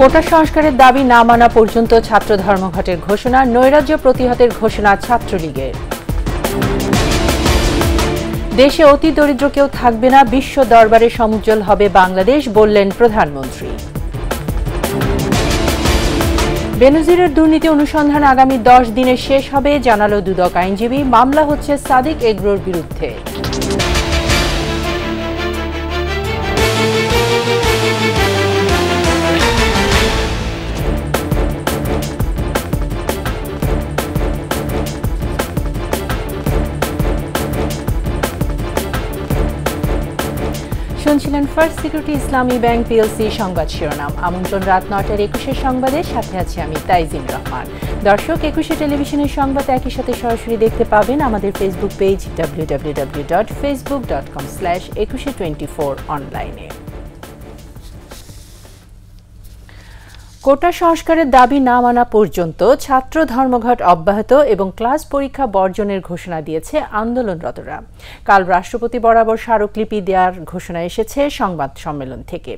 কোটা সংস্কারের দাবি না মানা পর্যন্ত ছাত্র ধর্মঘটের ঘোষণা, নৈরাজ্য প্রতিহতের ঘোষণা ছাত্রলীগের। দেশে অতি দরিদ্র কেউ থাকবে না, বিশ্ব দরবারে সমুজ্জ্বল হবে বাংলাদেশ, বললেন প্রধানমন্ত্রী। বেনজিরের দুর্নীতি অনুসন্ধান আগামী 10 দিনে শেষ হবে, জানালো দুদক আইনজীবী। মামলা হচ্ছে সাদিক এগ্রোর বিরুদ্ধে। শুনছিলেন ফার্স্ট সিকিউরিটি ইসলামী ব্যাংক পিএলসি সংবাদ শিরোনাম। আমন্ত্রণ রাত 9টার 21 সংবাদের সাথে আছি আমি তাইজিন রহমান। দর্শক, 21 টেলিভিশনের সংবাদ একই সাথে সরাসরি দেখতে পাবেন আমাদের ফেসবুক পেজ www.facebook.com/2124 অনলাইনে। কোটা সংস্কারের দাবি না মানা পর্যন্ত ছাত্র ধর্মঘট অব্যাহত এবং ক্লাস পরীক্ষা বর্জনের ঘোষণা দিয়েছে আন্দোলনরতরা। কাল রাষ্ট্রপতি বরাবর স্মারকলিপি দেওয়ার ঘোষণা এসেছে সংবাদ সম্মেলন থেকে।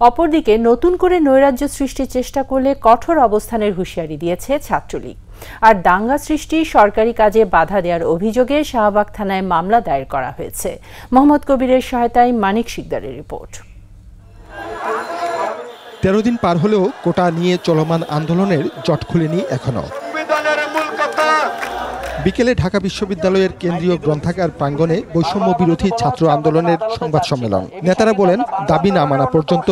অপরদিকে নতুন করে নৈরাজ্য সৃষ্টির চেষ্টা করলে কঠোর অবস্থানের হুঁশিয়ারি দিয়েছে ছাত্রলীগ। আর দাঙ্গা সৃষ্টি, সরকারি কাজে বাধা দেওয়ার অভিযোগে শাহবাগ থানায় মামলা দায়ের করা হয়েছে। মোহাম্মদ কবিরের সহায়তায় মানিক শিকদারের রিপোর্ট। 13 দিন পার হলেও কোটা নিয়ে চলমান আন্দোলনের জট খুলেনি এখনো। বিকেলে ঢাকা বিশ্ববিদ্যালয়ের কেন্দ্রীয় গ্রন্থাগার প্রাঙ্গণে বৈষম্য বিরোধী ছাত্র আন্দোলনের সংবাদ সম্মেলন। নেতারা বলেন, দাবি না মানা পর্যন্ত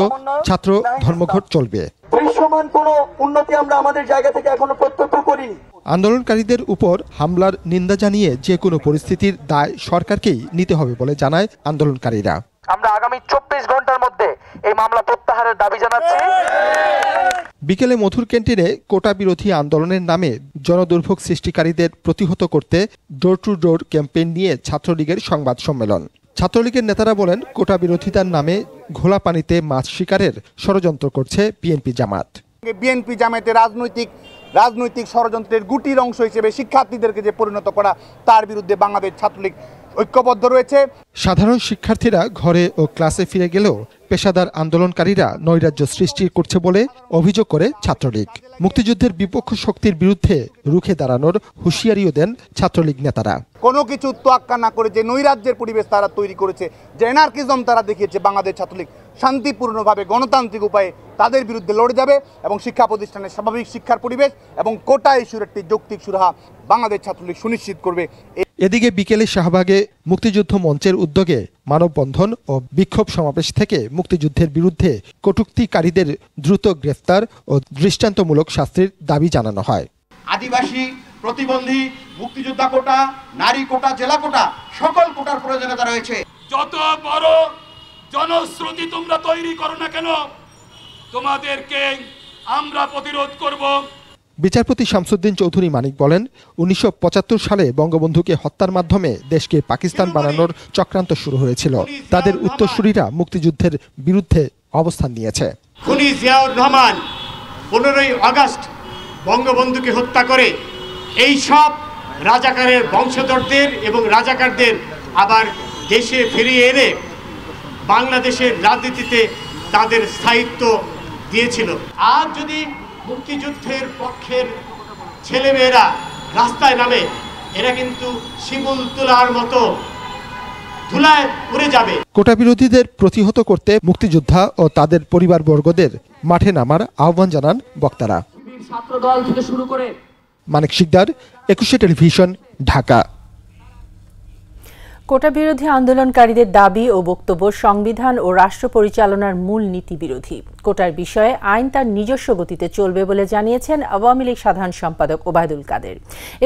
ছাত্র ধর্মঘট চলবে। দৃশ্যমান কোনো উন্নতি আমরা আমাদের জায়গা থেকে এখনো প্রত্যক্ষ করিনি। আন্দোলনকারীদের উপর হামলার নিন্দা জানিয়ে যে কোনো পরিস্থিতির দায় সরকারকেই নিতে হবে বলে জানায় আন্দোলনকারীরা। আমরা আগামী 24 ঘন্টার মধ্যে এই মামলা প্রত্যাহারের দাবি জানাচ্ছি। বিকেলে মধুর ক্যান্টিনে কোটা বিরোধী আন্দোলনের নামে জনদুর্ভোগ সৃষ্টিকারীদের প্রতিহত করতে ডোর টু ডোর ক্যাম্পেইন নিয়ে ছাত্রলীগের সংবাদ সম্মেলন। ছাত্রলীগের নেতারা বলেন, কোটা বিরোধিতার নামে ঘোলা পানিতে মাছ শিকারের ষড়যন্ত্র করছে বিএনপি জামাত। বিএনপি জামায়াতের রাজনৈতিক ষড়যন্ত্রের গুটির অংশ হিসেবে শিক্ষার্থীদেরকে যে পরিণত করা, তার বিরুদ্ধে বাংলাদেশ ছাত্রলীগ ঐক্যবদ্ধ রয়েছে। সাধারণ শিক্ষার্থীরা ঘরে ও ক্লাসে ফিরে গেলেও পেশাদার আন্দোলনকারীরা নৈরাজ্য সৃষ্টি করছে বলে অভিযোগ করে ছাত্রলীগ। মুক্তিযুদ্ধের বিপক্ষ শক্তির বিরুদ্ধে রুখে দাঁড়ানোর হুঁশিয়ারিও দেন ছাত্রলীগ নেতারা। কোনো কিছু তোয়াক্কা না করে যে নৈরাজ্যের পরিবেশ তারা তৈরি করেছে, যে এনার্কিজম তারা দেখিয়েছে, বাংলাদেশ ছাত্রলীগ শান্তিপূর্ণভাবে গণতান্ত্রিক উপায়ে তাদের বিরুদ্ধে লড়ে যাবে এবং শিক্ষা প্রতিষ্ঠানের স্বাভাবিক শিক্ষার পরিবেশ এবং কোটা ইস্যুর একটি যৌক্তিক সুরাহা বাংলাদেশ ছাত্রলীগ সুনিশ্চিত করবে। এদিকে বিকেলে শাহবাগে মুক্তিযুদ্ধ মঞ্চের উদ্যোগে মানববন্ধন ও বিক্ষোভ সমাবেশ থেকে মুক্তিযুদ্ধের বিরুদ্ধে কটূক্তিকারীদের দ্রুত গ্রেফতার ও দৃষ্টান্তমূলক শাস্তির দাবি জানানো হয়। আদিবাসী, প্রতিবন্ধী, মুক্তিযোদ্ধা কোটা, নারী কোটা, জেলা কোটা, সকল কোটার প্রয়োজনীয়তা রয়েছে। যত বড় জনশ্রুতি তোমরা তৈরি করো না কেন, তোমাদেরকে আমরা প্রতিরোধ করব। বিচারপতি শামসুদ্দিন চৌধুরী মানিক বলেন, 1975 সালে বঙ্গবন্ধুকে হত্যার মাধ্যমে দেশকে পাকিস্তান বানানোর চক্রান্ত শুরু হয়েছিল। তাদের উত্তরসূরিরা মুক্তিযুদ্ধের বিরুদ্ধে অবস্থান নিয়েছে। খুনি জিয়াউর রহমান 15ই আগস্ট বঙ্গবন্ধুকে হত্যা করে এই সব রাজাকারের বংশধরদের এবং রাজাকারদের আবার দেশে ফিরিয়ে এনে বাংলাদেশের রাজনীতিতে তাদের স্থায়িত্ব দিয়েছিল। আজ যদি মুক্তিযুদ্ধের পক্ষের ছেলেমেয়েরা রাস্তায় নামে, এরা কিন্তু শিমুল তোলার মতো ধুলায় উড়ে যাবে। কোটা বিরোধীদের প্রতিহত করতে মুক্তিযোদ্ধা ও তাদের পরিবারবর্গদের মাঠে নামার আহ্বান জানান বক্তারা। ছাত্রদল থেকে শুরু করে মানিক শিকদার, 21 টেলিভিশন, ঢাকা। কোটা বিরোধী আন্দোলনকারীদের দাবি ও বক্তব্য সংবিধান ও রাষ্ট্র পরিচালনার মূল নীতি বিরোধী। কোটার বিষয়ে আইন তার নিজস্ব গতিতে চলবে বলে জানিয়েছেন আওয়ামী লীগ সাধারণ সম্পাদক ওবায়দুল কাদের।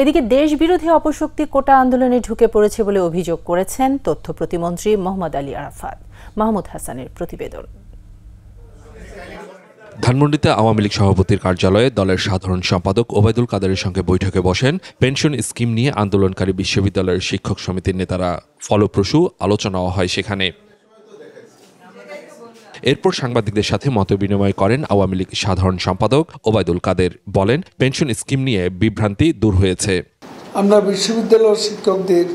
এদিকে দেশ বিরোধী অপশক্তি কোটা আন্দোলনে ঢুকে পড়েছে বলে অভিযোগ করেছেন তথ্য প্রতিমন্ত্রী মোহাম্মদ আলী আরাফাত। মাহমুদ হাসানের প্রতিবেদন। ধানমন্ডিতে আওয়ামী লীগ সভাপতির কার্যালয়ে দলের সাধারণ সম্পাদক ওবায়দুল কাদেরের সঙ্গে বৈঠকে বসেন পেনশন স্কিম নিয়ে আন্দোলনকারী বিশ্ববিদ্যালয়ের শিক্ষক সমিতির নেতারা। ফলপ্রসূ আলোচনাও হয় সেখানে। এরপর সাংবাদিকদের সাথে মতবিনিময় করেন আওয়ামী লীগ সাধারণ সম্পাদক ওবায়দুল কাদের। বলেন, পেনশন স্কিম নিয়ে বিভ্রান্তি দূর হয়েছে। আমরা বিশ্ববিদ্যালয়ের শিক্ষকদের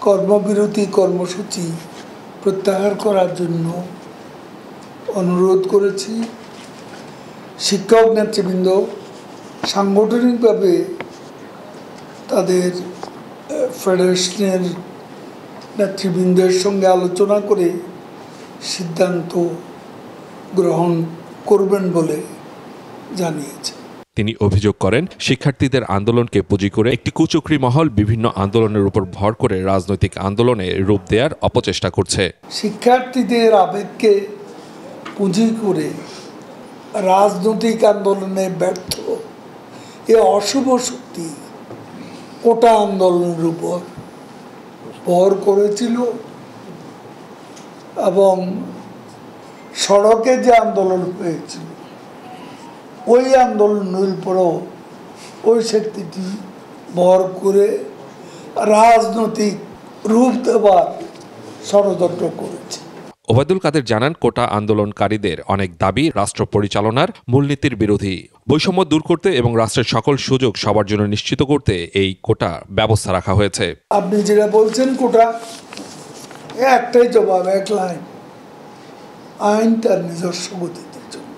কর্মবিরতি কর্মসূচি প্রত্যাহার করার জন্য অনুরোধ করেছি শিক্ষক নেতৃবৃন্দ সাংগঠনিকভাবে তাদের ফেডারেশনের নেতৃবৃন্দের সঙ্গে আলোচনা করে সিদ্ধান্ত গ্রহণ করবেন বলে জানিয়েছে। তিনি অভিযোগ করেন, শিক্ষার্থীদের আন্দোলনকে পুঁজি করে একটি কুচক্রী মহল বিভিন্ন আন্দোলনের উপর ভর করে রাজনৈতিক আন্দোলনে রূপ দেওয়ার অপচেষ্টা করছে। শিক্ষার্থীদের আবেগকে পুঁজি করে রাজনৈতিক আন্দোলনে ব্যর্থ এ অশুভ শক্তি কোটা আন্দোলনের উপর ভর করেছিল এবং সড়কে যে আন্দোলন হয়েছিল ওই আন্দোলনের উপরও ওই শক্তিটি ভর করে রাজনৈতিক রূপ দেওয়ার ষড়যন্ত্র করেছে। ওবায়দুল কাদের জানান, কোটা আন্দোলনকারীদের অনেক দাবি রাষ্ট্র পরিচালনার মূলনীতির বিরোধী। বৈষম্য দূর করতে এবং রাষ্ট্রের সকল সুযোগ সবার জন্য নিশ্চিত করতে এই কোটা ব্যবস্থা রাখা হয়েছে। আপনি যেটা বলছেন কোটা, একটাই জবাব, এক লাইন, আইন তার নিজস্ব গতিতে চলবে।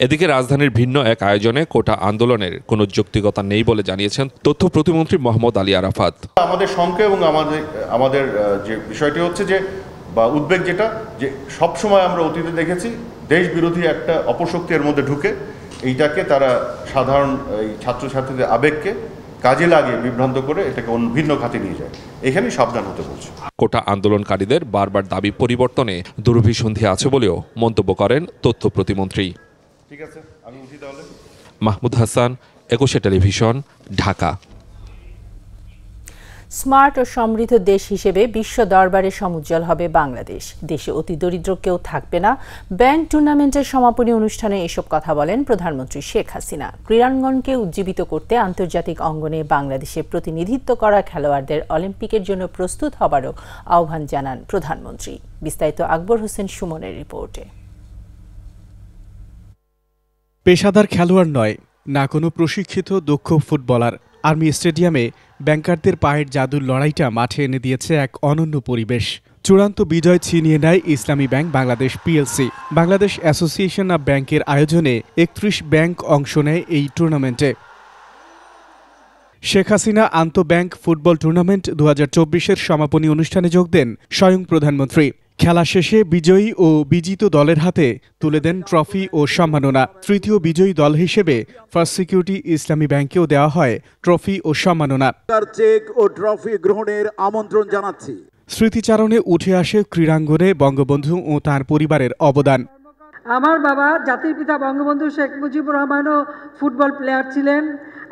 এদিকে রাজধানীর ভিন্ন এক আয়োজনে কোটা আন্দোলনের কোনো যৌক্তিকতা নেই বলে জানিয়েছেন তথ্য প্রতিমন্ত্রী মোহাম্মদ আলী আরাফাত। আমাদের শঙ্কা এবং আমাদের যে বিষয়টি হচ্ছে যে বা উদ্বেগ যেটা যে সবসময় আমরা অতীতে দেখেছি দেশ বিরোধী একটা অপশক্তির মধ্যে ঢুকে এইটাকে তারা সাধারণ এই ছাত্রছাত্রীদের আবেগকে কাজে লাগিয়ে বিভ্রান্ত করে এটাকে ভিন্ন খাতে নিয়ে যায়। এখানেই সাবধান হতে বলছে। কোটা আন্দোলনকারীদের বারবার দাবি পরিবর্তনে দুরভিসন্ধি আছে বলেও মন্তব্য করেন তথ্য প্রতিমন্ত্রী। ঠিক আছে, আমি উঠি তাহলে। মাহমুদ হাসান, একুশে টেলিভিশন, ঢাকা। স্মার্ট ও সমৃদ্ধ দেশ হিসেবে বিশ্ব দরবারে সমুজ্জ্বল হবে বাংলাদেশ। দেশে অতি দরিদ্র কেউ থাকবে না। ব্যাংক টুর্নামেন্টের সমাপনী অনুষ্ঠানে এসব কথা বলেন প্রধানমন্ত্রী শেখ হাসিনা। ক্রীড়াঙ্গনকে উজ্জীবিত করতে আন্তর্জাতিক অঙ্গনে বাংলাদেশের প্রতিনিধিত্ব করা খেলোয়াড়দের অলিম্পিকের জন্য প্রস্তুত হবারও আহ্বান জানান প্রধানমন্ত্রী। বিস্তারিত আকবর হোসেন সুমনের রিপোর্টে। পেশাদার খেলোয়াড় নয়, না কোনো প্রশিক্ষিত দক্ষ ফুটবলার, আর্মি স্টেডিয়ামে ব্যাংকারদের পায়ের জাদুর লড়াইটা মাঠে এনে দিয়েছে এক অনন্য পরিবেশ। চূড়ান্ত বিজয় ছিনিয়ে নেয় ইসলামী bank Bangladesh PLC. Bangladesh association of ব্যাংকের আয়োজনে ৩১ ব্যাংক অংশ নেয় এই টুর্নামেন্টে। শেখ হাসিনা আন্তঃব্যাংক ফুটবল টুর্নামেন্ট ২০২৪-এর সমাপনী অনুষ্ঠানে যোগ দেন স্বয়ং প্রধানমন্ত্রী। খেলা শেষে বিজয়ী ও বিজিত দলের হাতে তুলে দেন ট্রফি ও সম্মাননা। তৃতীয় বিজয়ী দল হিসেবে ফার্স্ট সিকিউরিটি ইসলামী ব্যাংকেও দেওয়া হয় ট্রফি ও সম্মাননা। চেক ও ট্রফি গ্রহণের আমন্ত্রণ জানাচ্ছি। স্মৃতিচারণে উঠে আসে ক্রীড়াঙ্গনে বঙ্গবন্ধু ও তার পরিবারের অবদান। আমার বাবা জাতির পিতা বঙ্গবন্ধু শেখ মুজিবুর রহমানও ফুটবল প্লেয়ার ছিলেন।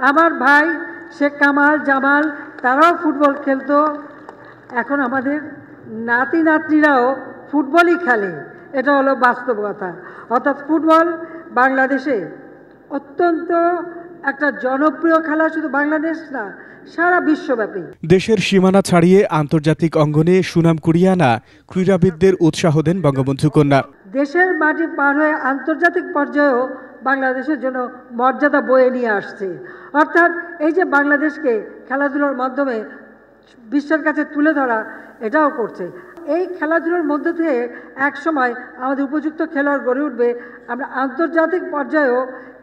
আমার ভাই শেখ কামাল জামাল তারাও ফুটবল খেলতো। এখন আমাদের নাতি নাতনিরাও ফুটবলই খেলে, এটা হলো বাস্তবতা। অর্থাৎ ফুটবল বাংলাদেশে অত্যন্ত একটা জনপ্রিয় খেলা, শুধু বাংলাদেশ না, সারা বিশ্বব্যাপী। দেশের সীমানা ছাড়িয়ে আন্তর্জাতিক অঙ্গনে সুনাম কুড়িয়ে আনা ক্রীড়াবিদদের উৎসাহ দেন বঙ্গবন্ধু কন্যা। দেশের মাটি পার হয়ে আন্তর্জাতিক পর্যায়েও বাংলাদেশের জন্য মর্যাদা বয়ে নিয়ে আসছে। অর্থাৎ এই যে বাংলাদেশকে খেলাধুলার মাধ্যমে বিশ্বের কাছে তুলে ধরা, এটাও করছে। এই খেলাধুলার মধ্যে থেকে একসময় আমাদের উপযুক্ত খেলোয়াড় গড়ে উঠবে। আমরা আন্তর্জাতিক পর্যায়েও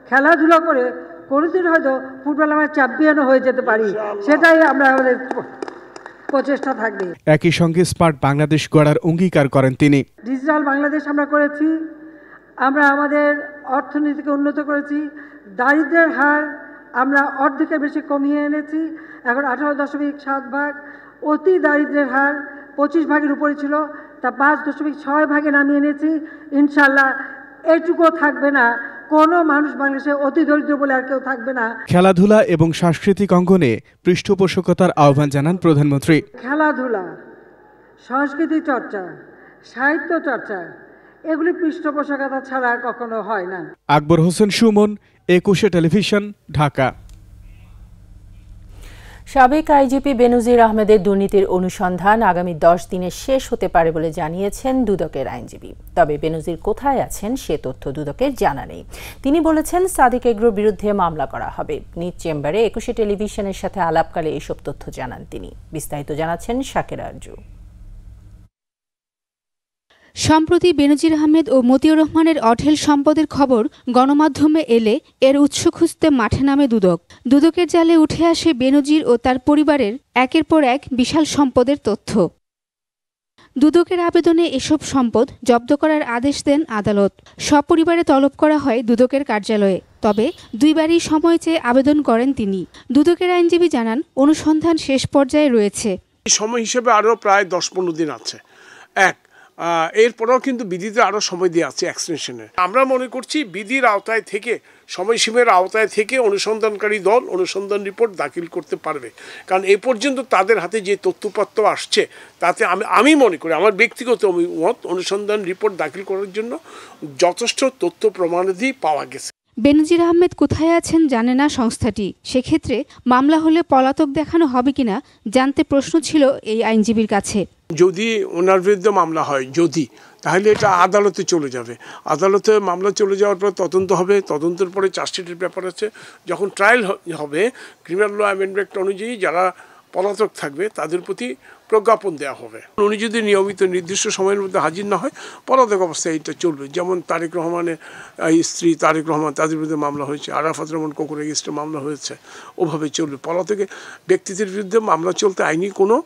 খেলাধুলা করে কোনোদিন হয়তো ফুটবল আমরা চ্যাম্পিয়নও হয়ে যেতে পারি, সেটাই আমরা আমাদের প্রচেষ্টা থাকবে। একই সঙ্গে স্মার্ট বাংলাদেশ গড়ার অঙ্গীকার করেন তিনি। ডিজিটাল বাংলাদেশ আমরা করেছি, আমরা আমাদের অর্থনীতিকে উন্নত করেছি, দারিদ্র্যের হার আমরা অর্ধেকের বেশি কমিয়ে এনেছি, এখন 18.7 অতি দারিদ্র্যের হার 25 ভাগের উপরে ছিল, তা 5.6 ভাগে নামিয়ে এনেছি। ইনশাল্লাহ এইটুকুও থাকবে না, কোনো মানুষ বাংলাদেশে অতি দরিদ্র বলে আর কেউ থাকবে না। খেলাধুলা এবং সাংস্কৃতিক অঙ্গনে পৃষ্ঠপোষকতার আহ্বান জানান প্রধানমন্ত্রী। খেলাধুলা, সংস্কৃতি চর্চা, সাহিত্য চর্চা, এগুলি পৃষ্ঠপোষকতা ছাড়া কখনো হয় না। আকবর হোসেন সুমন, একুশে টেলিভিশন, ঢাকা। সাবেক আইজিপি বেনজির আহমেদের দুর্নীতির অনুসন্ধান আগামী 10 দিনে শেষ হতে পারে বলে জানিয়েছেন দুদকের আইনজীবী। তবে বেনজির কোথায় আছেন সে তথ্য দুদকের জানা নেই। তিনি বলেছেন সাদিক এগ্রোর বিরুদ্ধে মামলা করা হবে। নিজ চেম্বারে একুশে টেলিভিশনের সাথে আলাপকালে এসব তথ্য জানান তিনি। বিস্তারিত জানাচ্ছেন শাকের আরজু। সম্প্রতি বেনজির আহমেদ ও মতিউর রহমানের অঢেল সম্পদের খবর গণমাধ্যমে এলে এর উৎস খুঁজতে মাঠে নামে দুদক। দুদকের জালে উঠে আসে বেনজির ও তার পরিবারের একের পর এক বিশাল সম্পদের তথ্য। দুদকের আবেদনে এসব সম্পদ জব্দ করার আদেশ দেন আদালত। সপরিবারে তলব করা হয় দুদকের কার্যালয়ে। তবে দুইবারই সময় চেয়ে আবেদন করেন তিনি। দুদকের আইনজীবী জানান, অনুসন্ধান শেষ পর্যায়ে রয়েছে। সময় হিসেবে আরও প্রায় 10-15 দিন আছে। এরপরেও কিন্তু বিধিতে আরও সময় দেওয়া আছে এক্সটেনশনের। আমরা মনে করছি বিধির আওতায় থেকে, সময়সীমার আওতায় থেকে অনুসন্ধানকারী দল অনুসন্ধান রিপোর্ট দাখিল করতে পারবে। কারণ এ পর্যন্ত তাদের হাতে যে তথ্যপত্র আসছে তাতে আমি মনে করি, আমার ব্যক্তিগত মত, অনুসন্ধান রিপোর্ট দাখিল করার জন্য যথেষ্ট তথ্য প্রমাণাদি পাওয়া গেছে। বেনজির আহমেদ কোথায় আছেন জানে না সংস্থাটি। সেক্ষেত্রে মামলা হলে পলাতক দেখানো হবে কিনা জানতে প্রশ্ন ছিল এই আইনজীবীর কাছে। যদি ওনার বিরুদ্ধে মামলা হয়, তাহলে এটা আদালতে চলে যাবে। আদালতে মামলা চলে যাওয়ার পর তদন্ত হবে। তদন্তের পরে চার্জশিটের ব্যাপার আছে। যখন ট্রায়াল হবে, ক্রিমিনাল ল অ্যামেন্ডমেন্ট অনুযায়ী যারা পলাতক থাকবে তাদের প্রতি প্রজ্ঞাপন দেওয়া হবে। উনি যদি নিয়মিত নির্দিষ্ট সময়ের মধ্যে হাজির না হয়, পলাতক অবস্থায় এটা চলবে। যেমন তারেক রহমানের স্ত্রী তারেক রহমান, তাদের বিরুদ্ধে মামলা হয়েছে। আরাফাত রহমান কোকুর এগেইনস্টে মামলা হয়েছে। ওভাবে চলবে। পলাতকের ব্যক্তিদের বিরুদ্ধে মামলা চলতে আইনি কোনো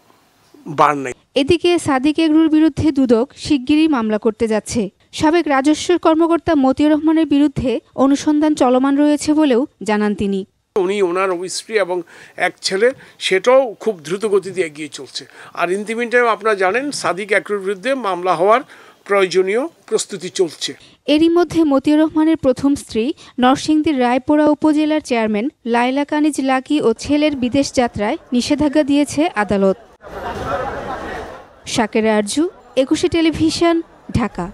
বার নাই। এদিকে সাদিক এগরুর বিরুদ্ধে দুদক শিগগিরই মামলা করতে যাচ্ছে। সাবেক রাজস্ব কর্মকর্তা মতিউর রহমানের বিরুদ্ধে অনুসন্ধান চলমান রয়েছে বলেও জানান তিনি। উনি, ওনার স্ত্রী এবং এক ছেলে, সেটাও খুব দ্রুত গতিতে এগিয়ে চলছে। আর ইন দি মিন টাইম আপনারা জানেন সাদিক এগরুর বিরুদ্ধে মামলা হওয়ার প্রয়োজনীয় প্রস্তুতি চলছে। এরই মধ্যে মতিউর রহমানের প্রথম স্ত্রী নরসিংদীর রায়পুরা উপজেলার চেয়ারম্যান লায়লা কানিজ লাকি ও ছেলের বিদেশ যাত্রায় নিষেধাজ্ঞা দিয়েছে আদালত। শাকেরা আরজু, 21 টেলিভিশন, ঢাকা।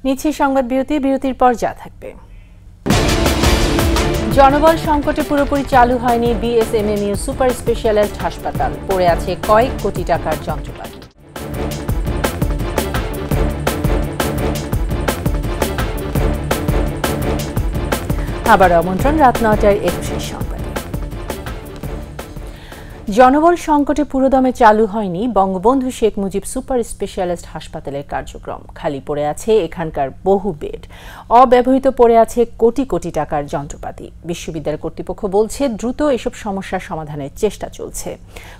নিচ্ছে সংবাদ বিরতি। বিরতির পর যা থাকবে: জনবল সংকটে পুরোপুরি চালু হয়নি বিএসএমএমইউ সুপার স্পেশালিস্ট হাসপাতাল, পড়ে আছে কয়েক কোটি টাকার যন্ত্রপাতি। আবার আমন্ত্রণ রাত 9টায় 21 সংবাদে। জনবল সংকটে পুরোদমে চালু হয়নি বঙ্গবন্ধু শেখ মুজিব সুপার স্পেশালিস্ট হাসপাতালের কার্যক্রম। খালি পড়ে আছে এখানকার বহু বেড। অব্যবহৃত পড়ে আছে কোটি কোটি টাকার যন্ত্রপাতি। বিশ্ববিদ্যালয় কর্তৃপক্ষ বলছে দ্রুত এসব সমস্যার সমাধানের চেষ্টা চলছে।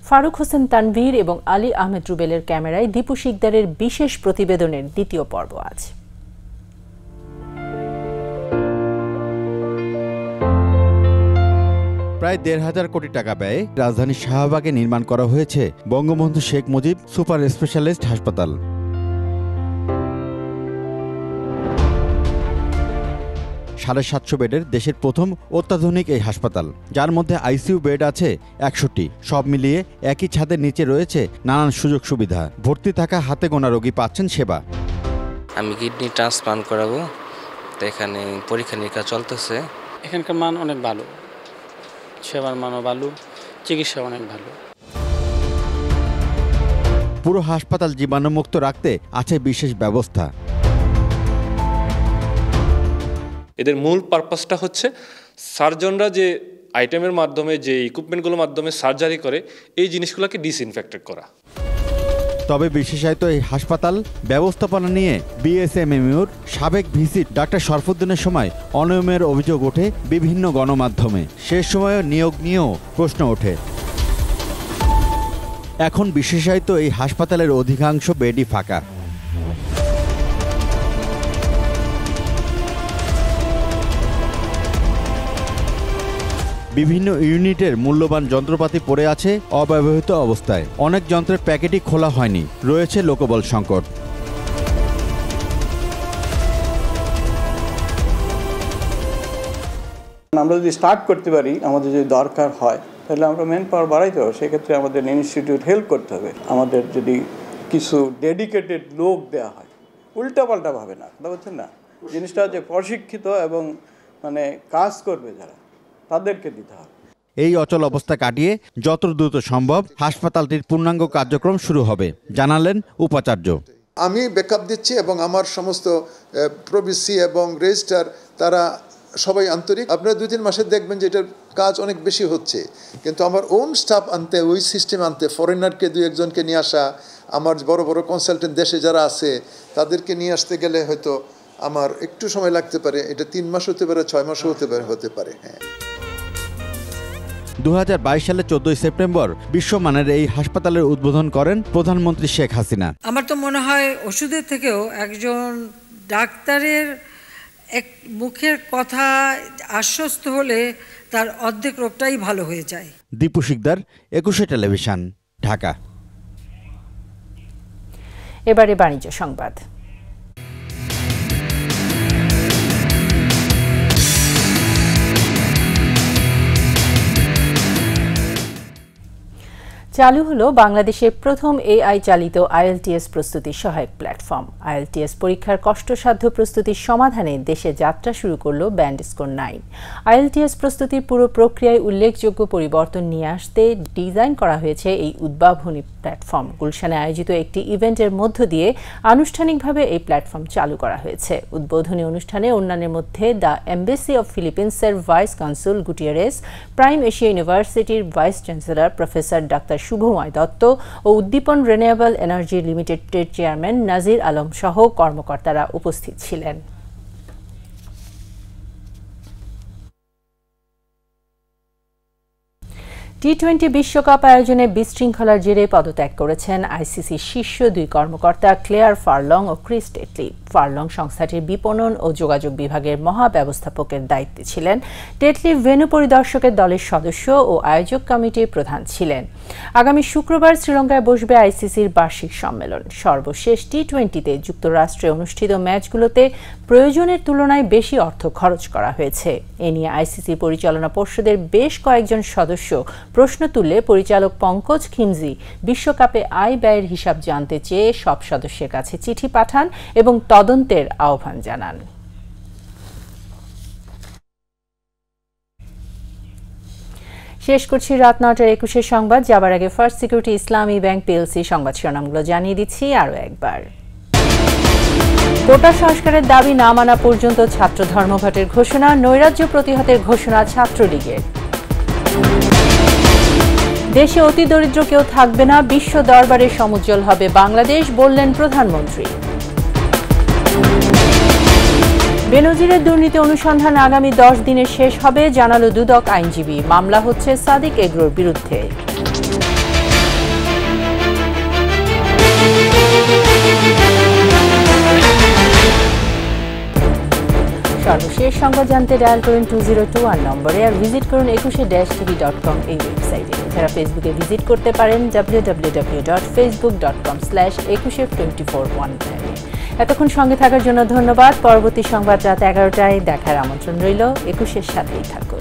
ফারুক হোসেন তানভীর এবং আলী আহমেদ রুবেলের ক্যামেরায় দীপু শিকদারের বিশেষ প্রতিবেদনের দ্বিতীয় পর্ব আজ। প্রায় 1,500 কোটি টাকা ব্যয়ে রাজধানীর শাহবাগে নির্মাণ করা হয়েছে বঙ্গবন্ধু শেখ মুজিব সুপার স্পেশালিস্ট হাসপাতাল। 750 বেডের দেশের প্রথম অত্যাধুনিক এই হাসপাতাল, যার মধ্যে আইসিইউ বেড আছে 61টি। সব মিলিয়ে একই ছাদের নিচে রয়েছে নানান সুযোগ সুবিধা। ভর্তি থাকা হাতে গোনা রোগী পাচ্ছেন সেবা। আমি কিডনি ট্রান্সপ্লান্ট করাবো, তো এখানে পরীক্ষা নিরীক্ষা চলতেছে। এখানকার মান অনেক ভালো, সেবার মানও ভালো, চিকিৎসা অনেক ভালো। পুরো হাসপাতাল জীবাণুমুক্ত রাখতে আছে বিশেষ ব্যবস্থা। এদের মূল পারপাসটা হচ্ছে সার্জনরা যে আইটেমের মাধ্যমে, যে ইকুইপমেন্টগুলোর মাধ্যমে সার্জারি করে, এই জিনিসগুলোকে ডিসইনফেক্টেড করা। তবে বিশেষায়িত এই হাসপাতাল ব্যবস্থাপনা নিয়ে বিএসএমএমইউর সাবেক ভিসি ডাক্তার শরফুদ্দিনের সময় অনিয়মের অভিযোগ ওঠে বিভিন্ন গণমাধ্যমে। শেষ সময়ে নিয়োগ নিয়েও প্রশ্ন ওঠে। এখন বিশেষায়িত এই হাসপাতালের অধিকাংশ বেডই ফাঁকা। বিভিন্ন ইউনিটের মূল্যবান যন্ত্রপাতি পড়ে আছে অব্যবহৃত অবস্থায়। অনেক যন্ত্রের প্যাকেটই খোলা হয়নি। রয়েছে লোকবল সংকট। আমরা যদি স্টার্ট করতে পারি, আমাদের যদি দরকার হয়, তাহলে আমরা ম্যান পাওয়ার বাড়াইতে হবে। সেক্ষেত্রে আমাদের ইনস্টিটিউট হেল্প করতে হবে। আমাদের যদি কিছু ডেডিকেটেড লোক দেওয়া হয়, উল্টাপাল্টা ভাবে না, কথা বলছেন না, জিনিসটা যে প্রশিক্ষিত এবং কাজ করবে যারা, তাদেরকে দিতে হবে। এই অচল অবস্থা কাটিয়ে যত দ্রুত সম্ভব হাসপাতালটির পূর্ণাঙ্গ কার্যক্রম শুরু হবে জানালেন উপাচার্য। আমি ব্যাকআপ দিচ্ছি এবং আমার সমস্ত প্রভিসি এবং রেজিস্ট্রার তারা সবাই আন্তরিক। আপনারা 2-3 মাসে দেখবেন যে এটার কাজ অনেক বেশি হচ্ছে। কিন্তু আমার ওন স্টাফ আনতে, ওই সিস্টেম আনতে, ফরেনারকে 2-1 জনকে নিয়ে আসা, আমার বড় বড় কনসালটেন্ট দেশে যারা আছে তাদেরকে নিয়ে আসতে গেলে হয়তো আমার একটু সময় লাগতে পারে, এটা 3 মাস হতে পারে, 6 মাসও হতে পারে। হ্যাঁ, 2022 সালে 14 সেপ্টেম্বর বিশ্বমানের এই হাসপাতালের উদ্বোধন করেন প্রধানমন্ত্রী শেখ হাসিনা। আমার তো মনে হয় ওষুধের থেকেও একজন ডাক্তারের এক মুখের কথা আশ্বস্ত হলে তার অর্ধেক রোগটাই ভালো হয়ে যায়। দীপু শিকদার, 21 টেলিভিশন, ঢাকা। এবারে বাণিজ্য সংবাদ। চালু হলো বাংলাদেশের প্রথম এআই চালিত IELTS প্রস্তুতি সহায়ক প্ল্যাটফর্ম। IELTS পরীক্ষার কষ্টসাধ্য প্রস্তুতির সমাধানে দেশে যাত্রা শুরু করলো ব্যান্ড স্কোর 9। IELTS প্রস্তুতির পুরো প্রক্রিয়ায় উল্লেখযোগ্য পরিবর্তন নিয়ে আসতে ডিজাইন করা হয়েছে এই উদ্ভাবনী প্ল্যাটফর্ম। গুলশানে আয়োজিত একটি ইভেন্টের মধ্য দিয়ে আনুষ্ঠানিকভাবে এই প্ল্যাটফর্ম চালু করা হয়েছে। উদ্বোধনী অনুষ্ঠানে অন্যান্যের মধ্যে দ্য এম্বাসি অব ফিলিপিন্সের vice consul Gutierrez, prime Asia ইউনিভার্সিটির ভাইস চ্যান্সেলর প্রফেসর ডাক্তার শুভময় দত্ত ও উদ্দীপন রিনিউয়েবল এনার্জি লিমিটেডের চেয়ারম্যান নাজির আলম সহ কর্মকর্তারা উপস্থিত ছিলেন। টি-20 বিশ্বকাপ আয়োজনে বিশৃঙ্খলার জেরে পদত্যাগ করেছেন আইসিসির শীর্ষ 2 কর্মকর্তা ক্লেয়ার ফারলং ও ক্রিস টেটলি। ফারলং সংস্থাটির বিপণন ও যোগাযোগ বিভাগের মহাব্যবস্থাপকের দায়িত্বে ছিলেন। টেটলি ভেন্যু পরিদর্শকের দলের সদস্য ও আয়োজক কমিটির প্রধান ছিলেন। আগামী শুক্রবার শ্রীলঙ্কায় বসবে আইসিসির বার্ষিক সম্মেলন। সর্বশেষ টি-20তে যুক্তরাষ্ট্রে অনুষ্ঠিত ম্যাচগুলোতে প্রয়োজনের তুলনায় বেশি অর্থ খরচ করা হয়েছে। এ নিয়ে আইসিসি পরিচালনা পর্ষদের বেশ কয়েকজন সদস্য প্রশ্ন তুললে পরিচালক পঙ্কজ খিমজি বিশ্বকাপে আয় ব্যয়ের হিসাব জানতে চেয়ে সব সদস্যের কাছে চিঠি পাঠান এবং তদন্তের আহ্বান জানান। শেষ করছি রাত 9টার 21 সংবাদ। যাবার আগে ফার্স্ট সিকিউরিটি ইসলামী ব্যাংক পিএলসি সংবাদ শিরোনামগুলো জানিয়ে দিচ্ছি আরও একবার। কোটা সংস্কারের দাবি না মানা পর্যন্ত ছাত্র ধর্মঘটের ঘোষণা, নৈরাজ্য প্রতিহতের ঘোষণা ছাত্রলীগের। দেশে অতি দরিদ্র কেউ থাকবে না, বিশ্ব দরবারে সমুজ্জ্বল হবে বাংলাদেশ, বললেন প্রধানমন্ত্রী। বেনজিরের দুর্নীতি অনুসন্ধান আগামী 10 দিনে শেষ হবে, জানালো দুদক আইনজীবী। মামলা হচ্ছে সাদিক এগ্রোর বিরুদ্ধে। সর্বশেষ সংবাদ জানতে ডায়াল করুন 2021 নম্বরে আর ভিজিট করুন 21-tv.com এই ওয়েবসাইটে। এছাড়া ফেসবুকে ভিজিট করতে পারেন www.facebook.com/21f241। এতক্ষণ সঙ্গে থাকার জন্য ধন্যবাদ। পরবর্তী সংবাদ রাত 11টায় দেখার আমন্ত্রণ রইল। 21-এর সাথেই থাকুন।